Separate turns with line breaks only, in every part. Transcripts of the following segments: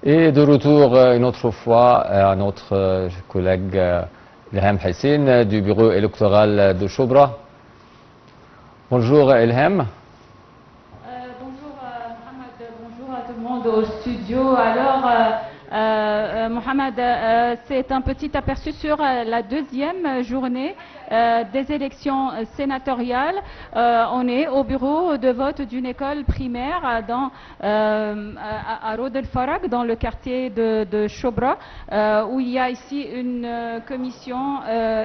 Et de retour une autre fois à notre collègue Ilham Hassine du bureau électoral de Chobra. Bonjour Ilham.
Bonjour Mohamed, bonjour à tout le monde au studio. Alors Mohamed, c'est un petit aperçu sur la deuxième journée des élections sénatoriales. On est au bureau de vote d'une école primaire à Rod El Farag, dans le quartier de Chobra, où il y a ici une commission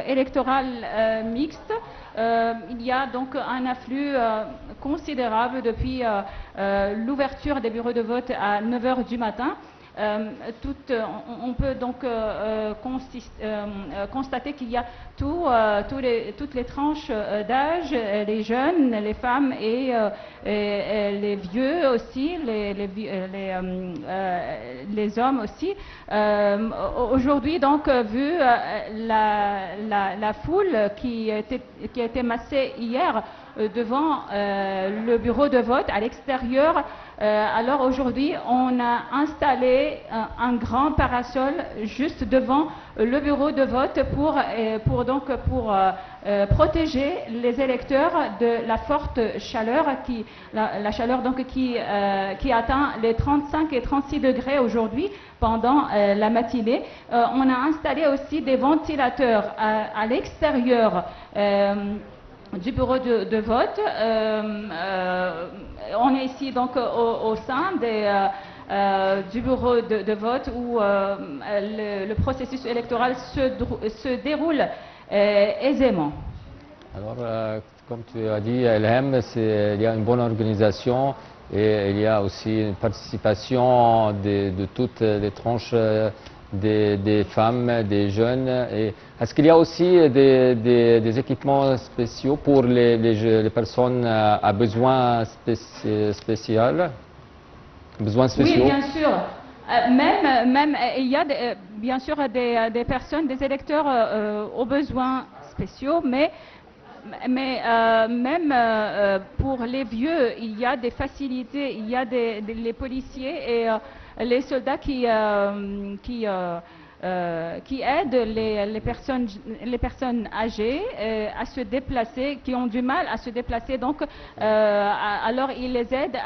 électorale mixte. Il y a donc un afflux considérable depuis l'ouverture des bureaux de vote à 9 h du matin. On peut donc constater qu'il y a toutes les tranches d'âge, les jeunes, les femmes et les vieux aussi, les hommes aussi. Aujourd'hui, donc, vu la foule qui a été massée hier devant le bureau de vote à l'extérieur, alors aujourd'hui on a installé un grand parasol juste devant le bureau de vote pour protéger les électeurs de la forte chaleur la chaleur donc qui atteint les 35 et 36 degrés aujourd'hui pendant la matinée. On a installé aussi des ventilateurs à l'extérieur du bureau de vote. On est ici donc au sein du bureau de vote où le processus électoral se déroule aisément.
Alors, comme tu as dit, Ilham, il y a une bonne organisation et il y a aussi une participation de toutes les tranches des femmes, des jeunes. Est-ce qu'il y a aussi des équipements spéciaux pour les personnes à besoins spéciaux?
Oui, bien sûr. Même il y a bien sûr des personnes, des électeurs aux besoins spéciaux, mais même pour les vieux, il y a des facilités, il y a les policiers et les soldats qui aident les personnes âgées à se déplacer, qui ont du mal à se déplacer. Donc, alors ils les aident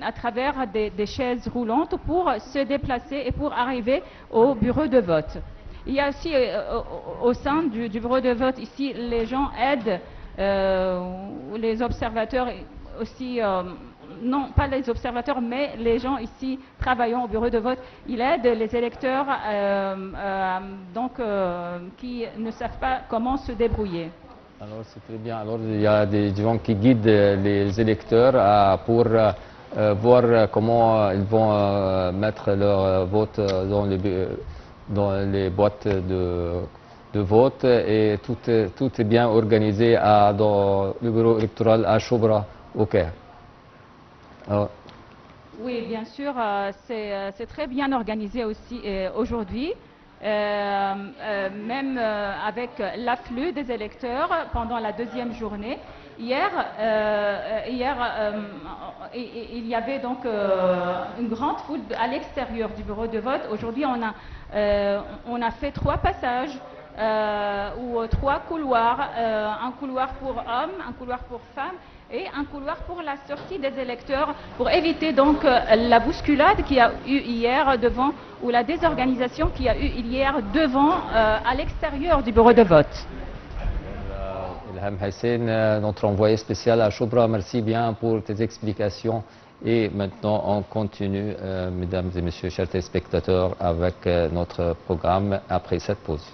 à travers des chaises roulantes pour se déplacer et pour arriver au bureau de vote. Il y a aussi au sein du bureau de vote ici, les gens aident les observateurs aussi. Non, pas les observateurs, mais les gens ici travaillant au bureau de vote, ils aident les électeurs qui ne savent pas comment se débrouiller.
Alors c'est très bien. Alors il y a des gens qui guident les électeurs pour voir comment ils vont mettre leur vote dans les boîtes de vote, et tout est bien organisé dans le bureau électoral à Chobra, au Caire.
Oui, bien sûr, c'est très bien organisé aussi aujourd'hui, même avec l'afflux des électeurs pendant la deuxième journée. Hier, il y avait donc une grande foule à l'extérieur du bureau de vote. Aujourd'hui, on a fait 3 passages ou 3 couloirs, un couloir pour hommes, un couloir pour femmes et un couloir pour la sortie des électeurs, pour éviter donc la bousculade qu'il y a eu hier devant, ou la désorganisation qu'il y a eu hier devant, à l'extérieur du bureau de vote.
Ilham Hassine, notre envoyé spécial à Chobra, merci bien pour tes explications. Et maintenant, on continue, mesdames et messieurs, chers téléspectateurs, avec notre programme après cette pause.